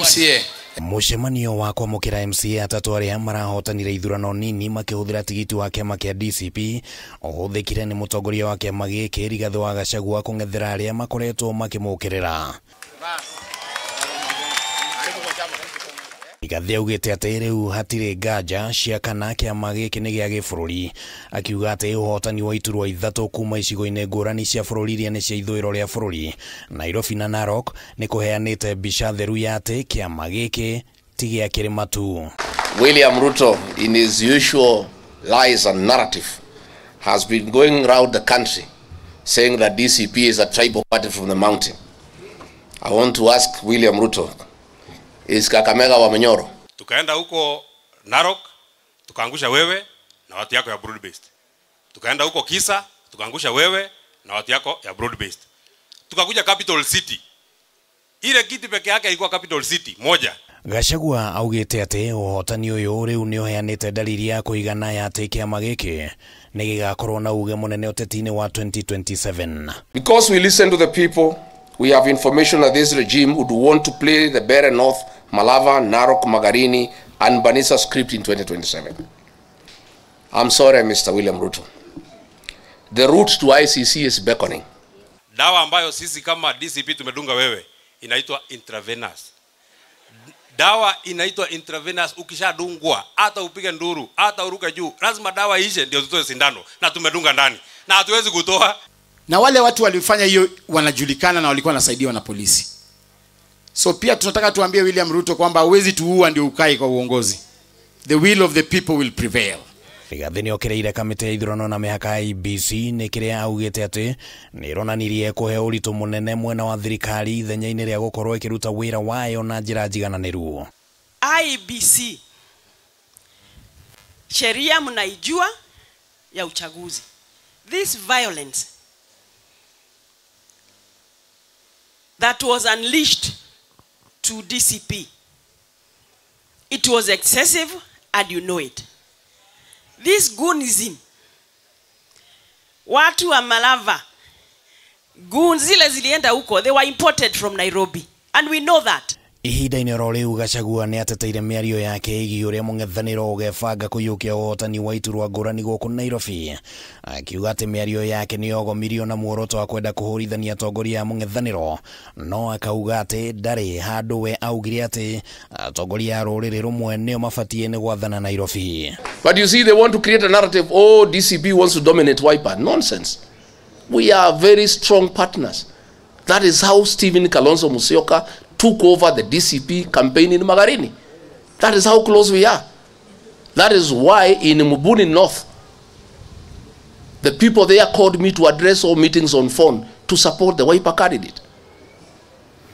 MCA Mucemanio wa kwamukira MCA atatu aria marahotanire ithurano nini makihuthira tigiti wa kiama kia DCP uhuthikire ni mutongoria wa kiama giki Rigathi wa Gachagua kung'ethera aria makoretwo makimukirira. Rigathi augite ati riu hatire nganja cia kana kiama giki ni gia gibururi, akiuga ati uhotani wa iturwa ithatu kuma icigo-ini ngurani cia bururi iria ni cia ithwiro ria bururi Nairobi na Narok ni kuheanite mbica theru ya ati kiama giki ti gia kirima tu. William Ruto, in his usual lies and narrative, has been going around the country saying that DCP is a tribal party from the mountain. I want to ask William Ruto, is Kakamega wa Manyoro? Tukaenda huko Narok, tukaangusha wewe na watu yako ya broad based. Tukaenda huko Kisa, tukaangusha wewe na watu yako ya broad based. Tukakuja Capital City. Ile kiti peke yake ilikuwa Capital City moja. Gachagua augite ati uhotani uyu riu ni uheanite dalili ya kuigana ya ati kiama giki ni gigakorwo na uge munene utetini wa 2027. Because we listen to the people, we have information that this regime would want to play the Bere North, Malava, Narok, Magarini, and Banisa script in 2027. I'm sorry, Mr. William Ruto. The route to ICC is beckoning. Dawa ambayo sisi kama DCP tumedunga wewe inaitwa intravenous. Dawa inaitwa intravenous, ukishadungwa hata upige nduru, hata uruka juu, lazima dawa ishe ndio tutoe sindano, na tumedunga ndani na hatuwezi kutoa. na wale watu walifanya hiyo wanajulikana na walikuwa wanasaidiwa na polisi. So pia tunataka tuambie William Ruto kwamba huwezi tuua ndio ukai kwa uongozi. The will of the people will prevail. Rigathi ni okireire kamiti ya ithurano na mihaka IEBC ni kiria augite ati ni ronanirie kuhe uritu munene mwena wa thirikari ithenya-ini ria gukorwo ikiruta wira wayo na njira njigananiru. IEBC sheria mnaijua ya uchaguzi. This violence that was unleashed to DCP, it was excessive and you know it. This goonism, watu wa Malava, goons zile zilienda huko, they were imported from Nairobi, and we know that. Ihinda-ini ro riu Gachagua ni ateteire miario yake igi uria mung'ethaniro ugefanga kuyukia uhotani wa iturwa ngurani guku Nairobi, akiuga ati miario yake ni ogomirio na muoroto wa kwenda kuhurithania atongoria a mung'ethaniro, no akauga ati ndari handu we augire ati atongoria a ruriri rumwe nio mabatie ni gwathana Nairobi. But you see, they want to create a narrative, oh, DCP wants to dominate Wiper. Nonsense. We are very strong partners. That is how Stephen Kalonzo Musyoka took over the DCP campaign in Magarini. That is how close we are. That is why in Mubuni North, the people there called me to address all meetings on phone to support the Wiper candidate.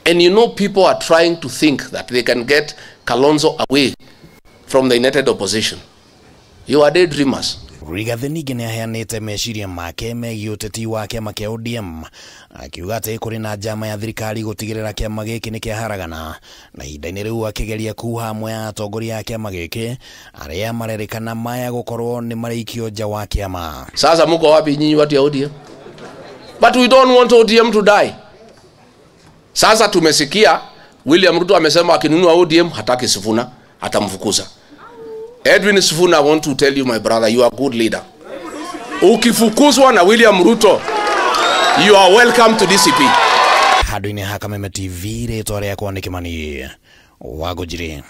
And you know, people are trying to think that they can get Kalonzo away from the united opposition. You are daydreamers. Rigathi ningi ni aheanite meciria make megie uteti wa kiama kia ODM, akiuga ati kuri na njama ya thirikari gutigirira kiama giki ni kiaharagana, na ihinda-ini riu akigeria kuha amwe ya atongoria a kiama giki aria marerikana maya gukorwo ni marikio nja wa kiama. Sasa muko wapi nyinyi watu ya ODM? But we don't want ODM to die. Sasa tumesikia William Ruto amesema akinunua ODM hataki Sifuna, atamfukuza. Edwin Sifuna, I want to tell you, my brother, you are a good leader. Ukifukuzwa na William Ruto, you are welcome to DCP. Handu-ini ha Kameme TV ritwa riakwa ni Kimani Wangũnjiri.